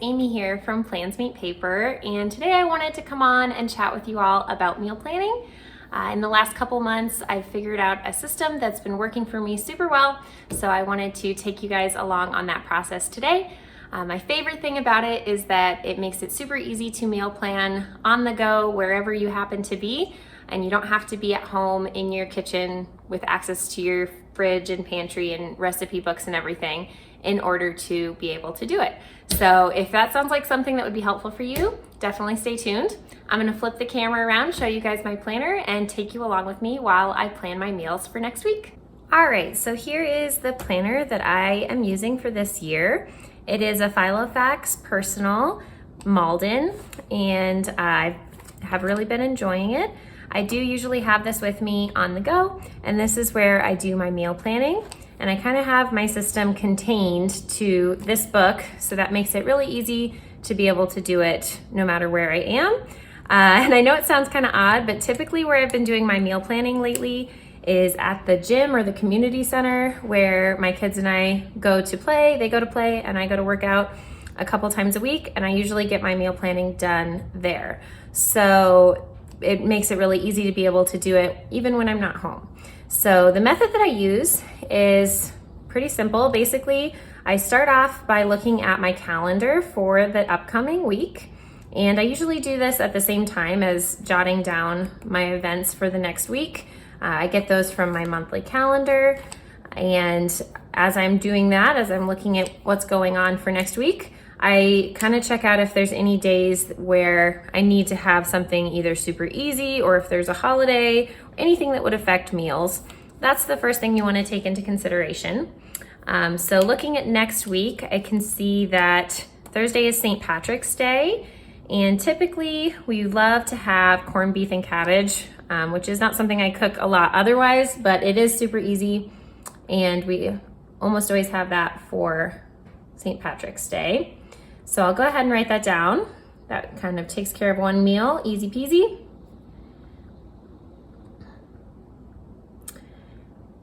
Amy here from Plans Meet Paper, and today I wanted to come on and chat with you all about meal planning. In the last couple months, I've figured out a system that's been working for me super well, so I wanted to take you guys along on that process today. My favorite thing about it is that it makes it super easy to meal plan on the go wherever you happen to be, and you don't have to be at home in your kitchen with access to your fridge and pantry and recipe books and everything in order to be able to do it. So if that sounds like something that would be helpful for you, definitely stay tuned. I'm gonna flip the camera around, show you guys my planner, and take you along with me while I plan my meals for next week. All right, so here is the planner that I am using for this year. It is a Filofax Personal Malden, and I have really been enjoying it. I do usually have this with me on the go, and this is where I do my meal planning. And I kind of have my system contained to this book, so that makes it really easy to be able to do it no matter where I am. And I know it sounds kind of odd, but typically where I've been doing my meal planning lately is at the gym or the community center where my kids and I go to play. They go to play and I go to work out a couple times a week, and I usually get my meal planning done there. So it makes it really easy to be able to do it even when I'm not home. So the method that I use is pretty simple. Basically, I start off by looking at my calendar for the upcoming week. And I usually do this at the same time as jotting down my events for the next week. I get those from my monthly calendar. And as I'm doing that, as I'm looking at what's going on for next week, I kind of check out if there's any days where I need to have something either super easy, or if there's a holiday, anything that would affect meals. That's the first thing you want to take into consideration. So looking at next week, I can see that Thursday is St. Patrick's Day, and typically we love to have corned beef and cabbage, which is not something I cook a lot otherwise, but it is super easy, and we almost always have that for St. Patrick's Day. So I'll go ahead and write that down. That kind of takes care of one meal, easy peasy.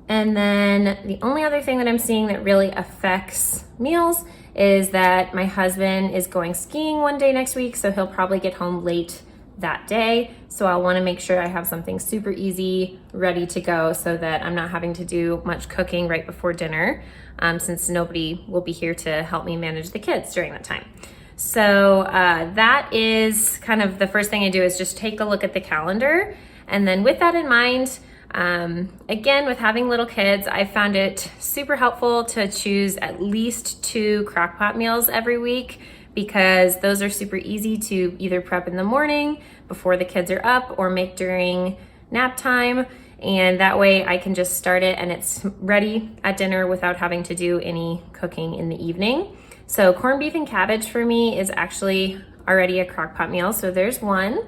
And then the only other thing that I'm seeing that really affects meals is that my husband is going skiing one day next week, so he'll probably get home late that day. So I'll want to make sure I have something super easy ready to go so that I'm not having to do much cooking right before dinner, since nobody will be here to help me manage the kids during that time. So that is kind of the first thing I do, is just take a look at the calendar. And then with that in mind, again, with having little kids, I found it super helpful to choose at least 2 crock-pot meals every week, because those are super easy to either prep in the morning before the kids are up or make during nap time. And that way I can just start it and it's ready at dinner without having to do any cooking in the evening. So corned beef and cabbage for me is actually already a crock pot meal. So there's one.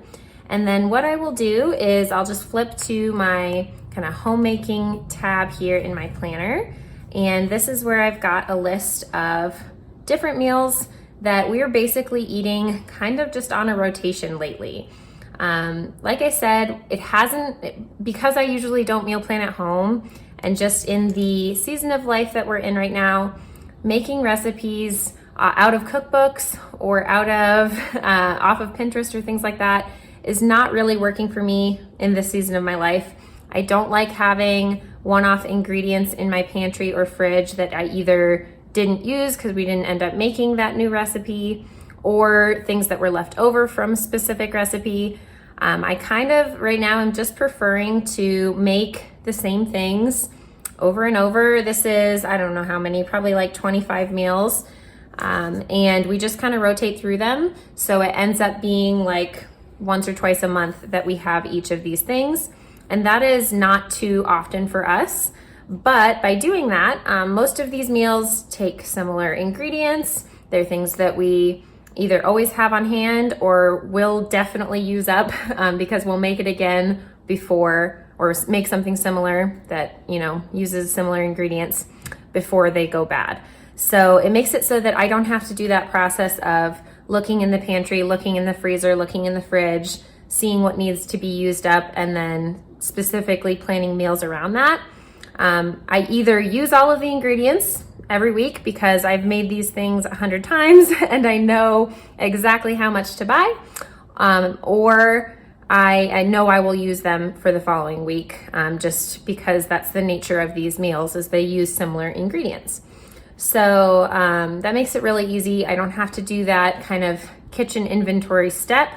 And then what I will do is I'll just flip to my kind of homemaking tab here in my planner. And this is where I've got a list of different meals that we're basically eating kind of just on a rotation lately. Like I said, because I usually don't meal plan at home, and just in the season of life that we're in right now, making recipes out of cookbooks or out of off of Pinterest or things like that is not really working for me in this season of my life. I don't like having one-off ingredients in my pantry or fridge that I either didn't use because we didn't end up making that new recipe, or things that were left over from a specific recipe. I kind of, right now, I'm just preferring to make the same things over and over. This is, I don't know how many, probably like 25 meals. And we just kind of rotate through them. So it ends up being like once or twice a month that we have each of these things. And that is not too often for us. But by doing that, most of these meals take similar ingredients. They're things that we either always have on hand or will definitely use up, because we'll make it again before, or make something similar that, uses similar ingredients before they go bad. So it makes it so that I don't have to do that process of looking in the pantry, looking in the freezer, looking in the fridge, seeing what needs to be used up, and then specifically planning meals around that. I either use all of the ingredients every week because I've made these things 100 times and I know exactly how much to buy, or I know I will use them for the following week, just because that's the nature of these meals, is they use similar ingredients. So that makes it really easy. I don't have to do that kind of kitchen inventory step,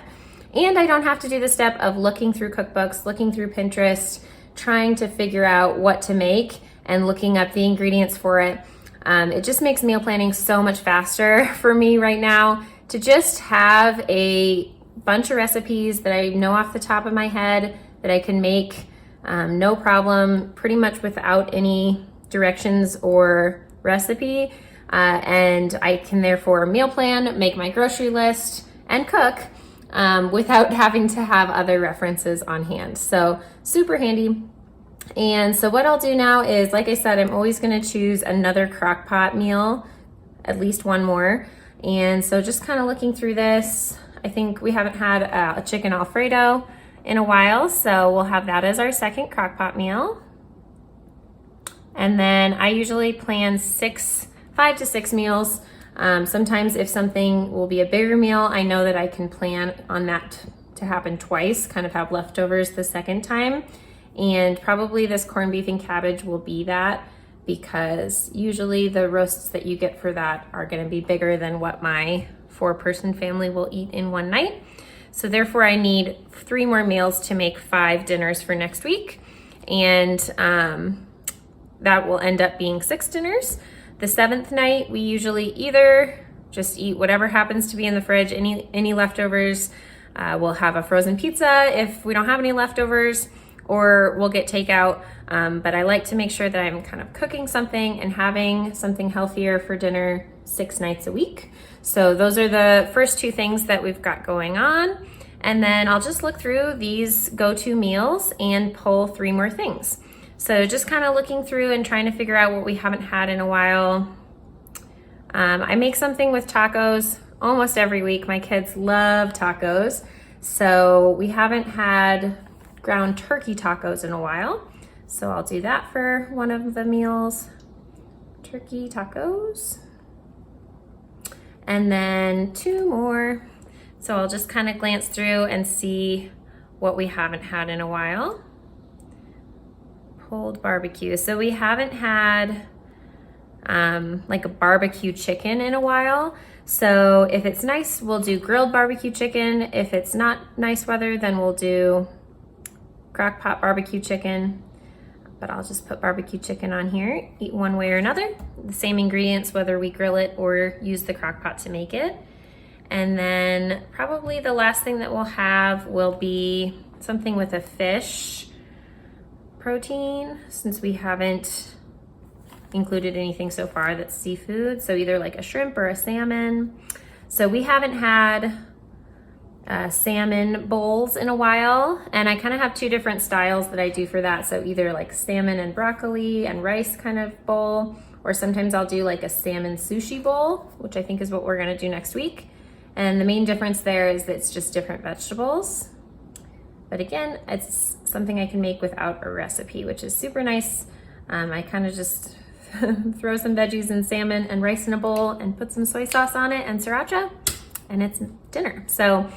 and I don't have to do the step of looking through cookbooks, looking through Pinterest, trying to figure out what to make and looking up the ingredients for it. It just makes meal planning so much faster for me right now to just have a bunch of recipes that I know off the top of my head that I can make no problem, pretty much without any directions or recipe. And I can therefore meal plan, make my grocery list, and cook without having to have other references on hand. So super handy. And so what I'll do now is, like I said, I'm always going to choose another crock pot meal, at least one more. And so just kind of looking through this, I think we haven't had a chicken Alfredo in a while, so we'll have that as our second crock pot meal. And then I usually plan 5 to 6 meals. Sometimes if something will be a bigger meal, I know that I can plan on that to happen twice, kind of have leftovers the second time. And probably this corned beef and cabbage will be that, because usually the roasts that you get for that are going to be bigger than what my 4-person family will eat in one night. So therefore I need 3 more meals to make 5 dinners for next week. And that will end up being 6 dinners. The 7th night, we usually either just eat whatever happens to be in the fridge, any leftovers. We'll have a frozen pizza if we don't have any leftovers, or we'll get takeout. But I like to make sure that I'm kind of cooking something and having something healthier for dinner 6 nights a week. So those are the first 2 things that we've got going on. And then I'll just look through these go-to meals and pull 3 more things. So just kind of looking through and trying to figure out what we haven't had in a while. I make something with tacos almost every week. My kids love tacos. So we haven't had ground turkey tacos in a while. So I'll do that for one of the meals. Turkey tacos. And then 2 more. So I'll just kind of glance through and see what we haven't had in a while. Pulled barbecue. So we haven't had like a barbecue chicken in a while. So if it's nice, we'll do grilled barbecue chicken. If it's not nice weather, then we'll do crock pot barbecue chicken. But I'll just put barbecue chicken on here, eat one way or another. The same ingredients, whether we grill it or use the crock pot to make it. And then probably the last thing that we'll have will be something with a fish protein, since we haven't included anything so far that's seafood. So either like a shrimp or a salmon. So we haven't had salmon bowls in a while, and I kind of have 2 different styles that I do for that. So either like salmon and broccoli and rice kind of bowl, or sometimes I'll do like a salmon sushi bowl, which I think is what we're gonna do next week. And the main difference there is that it's just different vegetables. But again, it's something I can make without a recipe, which is super nice. I kind of just throw some veggies and salmon and rice in a bowl and put some soy sauce on it and sriracha, and it's dinner. So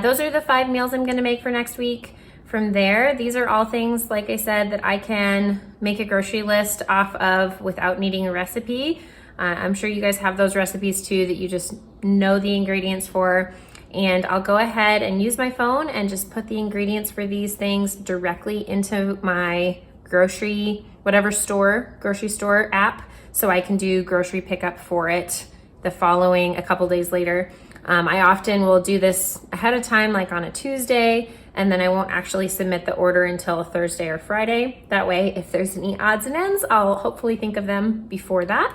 those are the 5 meals I'm gonna make for next week. From there, these are all things, like I said, that I can make a grocery list off of without needing a recipe. I'm sure you guys have those recipes too that you just know the ingredients for. And I'll go ahead and use my phone and just put the ingredients for these things directly into my grocery store app, so I can do grocery pickup for it the following a couple days later. I often will do this ahead of time, like on a Tuesday, and then I won't actually submit the order until Thursday or Friday. That way, if there's any odds and ends, I'll hopefully think of them before that.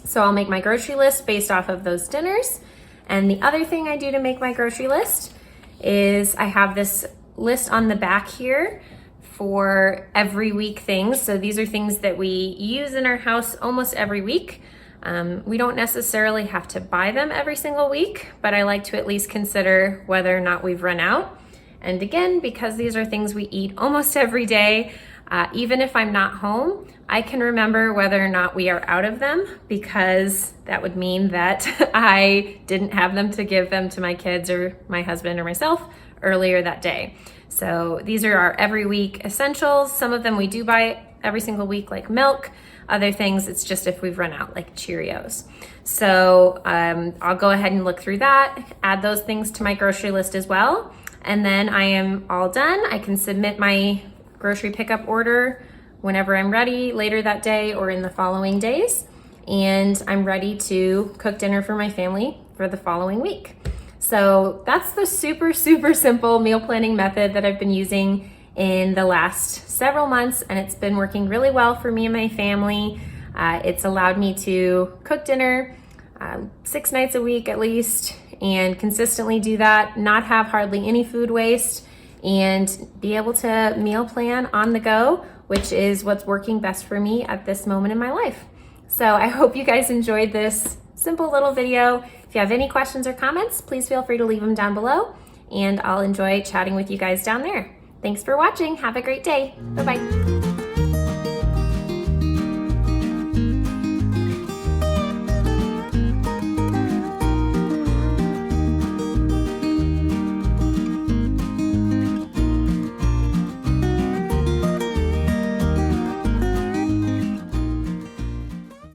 So I'll make my grocery list based off of those dinners. And the other thing I do to make my grocery list is I have this list on the back here for every week things. So these are things that we use in our house almost every week. We don't necessarily have to buy them every single week, but I like to at least consider whether or not we've run out. And again, because these are things we eat almost every day, Even if I'm not home, I can remember whether or not we are out of them, because that would mean that I didn't have them to give them to my kids or my husband or myself earlier that day. So these are our every week essentials. Some of them we do buy every single week, like milk. Other things, it's just if we've run out, like Cheerios. So I'll go ahead and look through that, add those things to my grocery list as well. And then I am all done. I can submit my grocery pickup order whenever I'm ready, later that day or in the following days. And I'm ready to cook dinner for my family for the following week. So that's the super, super simple meal planning method that I've been using in the last several months, and it's been working really well for me and my family. It's allowed me to cook dinner 6 nights a week at least, and consistently do that, not have hardly any food waste, and be able to meal plan on the go, which is what's working best for me at this moment in my life. So I hope you guys enjoyed this simple little video. If you have any questions or comments, please feel free to leave them down below, and I'll enjoy chatting with you guys down there. Thanks for watching. Have a great day. Bye-bye.